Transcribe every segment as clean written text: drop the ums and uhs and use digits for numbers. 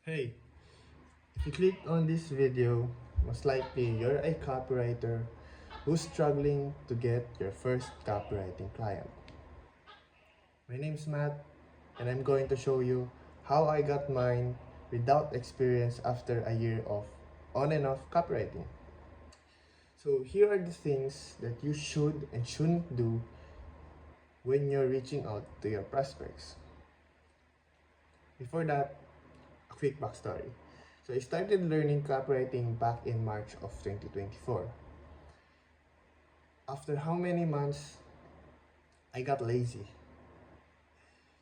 Hey, if you clicked on this video, most likely you're a copywriter who's struggling to get your first copywriting client. My name's Matt, and I'm going to show you how I got mine without experience after a year of on and off copywriting. So here are the things that you should and shouldn't do when you're reaching out to your prospects. Before that, a quick backstory. So I started learning copywriting back in March of 2024. After how many months, I got lazy.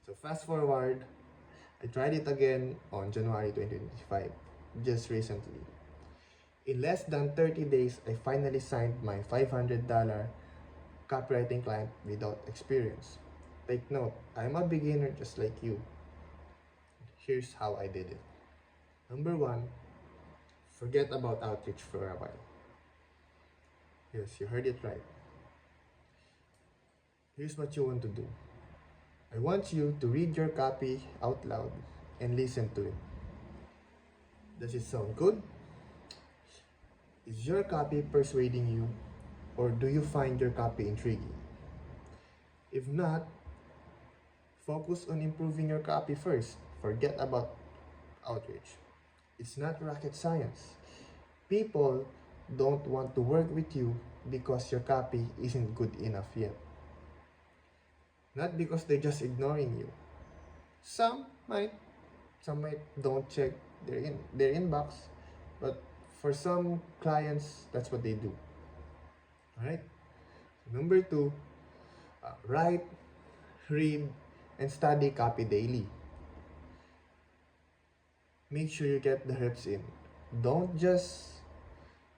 So fast forward, I tried it again on January 2025, just recently. In less than 30 days, I finally signed my $500 copywriting client without experience. Take note, I'm a beginner just like you. Here's how I did it. Number one, forget about outreach for a while. Yes, you heard it right. Here's what you want to do. I want you to read your copy out loud and listen to it. Does it sound good? Is your copy persuading you, or do you find your copy intriguing? If not, focus on improving your copy first. Forget about outreach. It's not rocket science. People don't want to work with you because your copy isn't good enough yet. Not because they're just ignoring you. Some might, some might don't check their inbox, but for some clients, that's what they do. All right. Number two, write, read, and study copy daily. Make sure you get the reps in. Don't just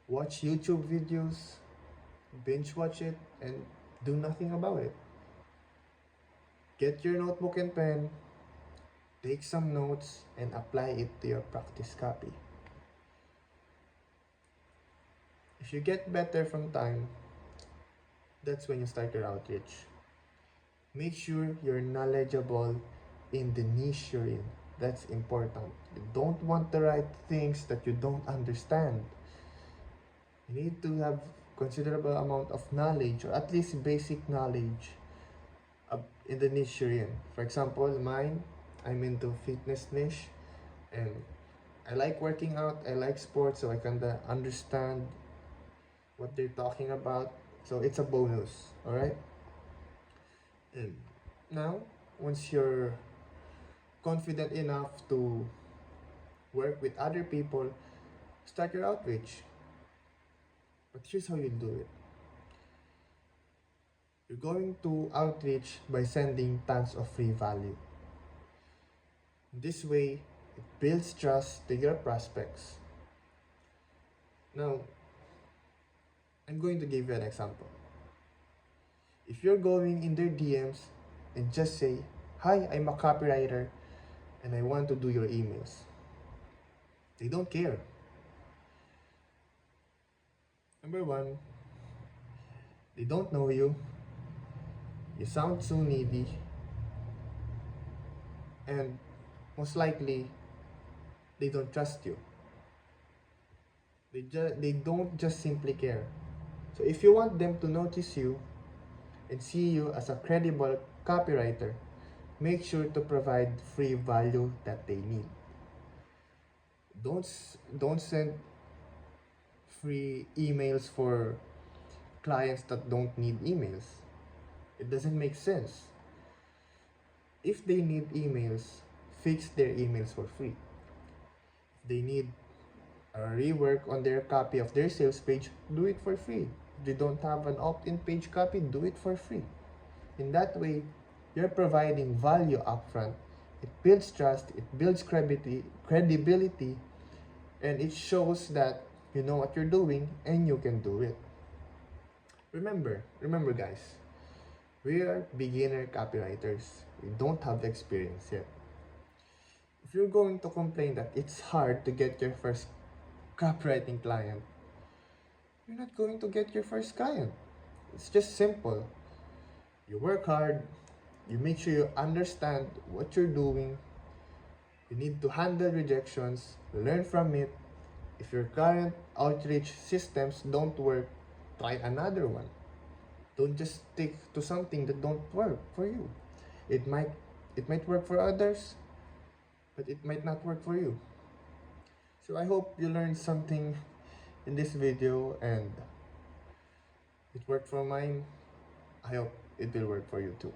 watch YouTube videos, binge watch it, and do nothing about it. Get your notebook and pen, take some notes, and apply it to your practice copy. If you get better from time, that's when you start your outreach. Make sure you're knowledgeable in the niche you're in. That's important. You don't want to write things that you don't understand. You need to have considerable amount of knowledge, or at least basic knowledge in the niche you're in. For example, mine, I'm into fitness niche, and I like working out, I like sports, so I can understand what they're talking about. So it's a bonus, all right? And now, once you're confident enough to work with other people, start your outreach. But here's how you do it. You're going to outreach by sending tons of free value. This way, it builds trust to your prospects. Now, I'm going to give you an example. If you're going in their DMs and just say, "Hi, I'm a copywriter and I want to do your emails," they don't care. Number one, they don't know you. You sound so needy, and most likely, they don't trust you. They don't just simply care. So if you want them to notice you and see you as a credible copywriter, make sure to provide free value that they need. Don't send free emails for clients that don't need emails. It doesn't make sense. If they need emails, fix their emails for free. If they need a rework on their copy of their sales page, do it for free. If they don't have an opt-in page copy, do it for free. In that way, you're providing value upfront. It builds trust, it builds credibility, and it shows that you know what you're doing and you can do it. Remember guys, we are beginner copywriters. We don't have experience yet. If you're going to complain that it's hard to get your first copywriting client, you're not going to get your first client. It's just simple. You work hard, you make sure you understand what you're doing, You need to handle rejections, learn from it. If your current outreach systems don't work, try another one. Don't just stick to something that don't work for you. It might it might work for others, but it might not work for you. So I hope you learned something in this video and it worked for mine. I hope it will work for you too.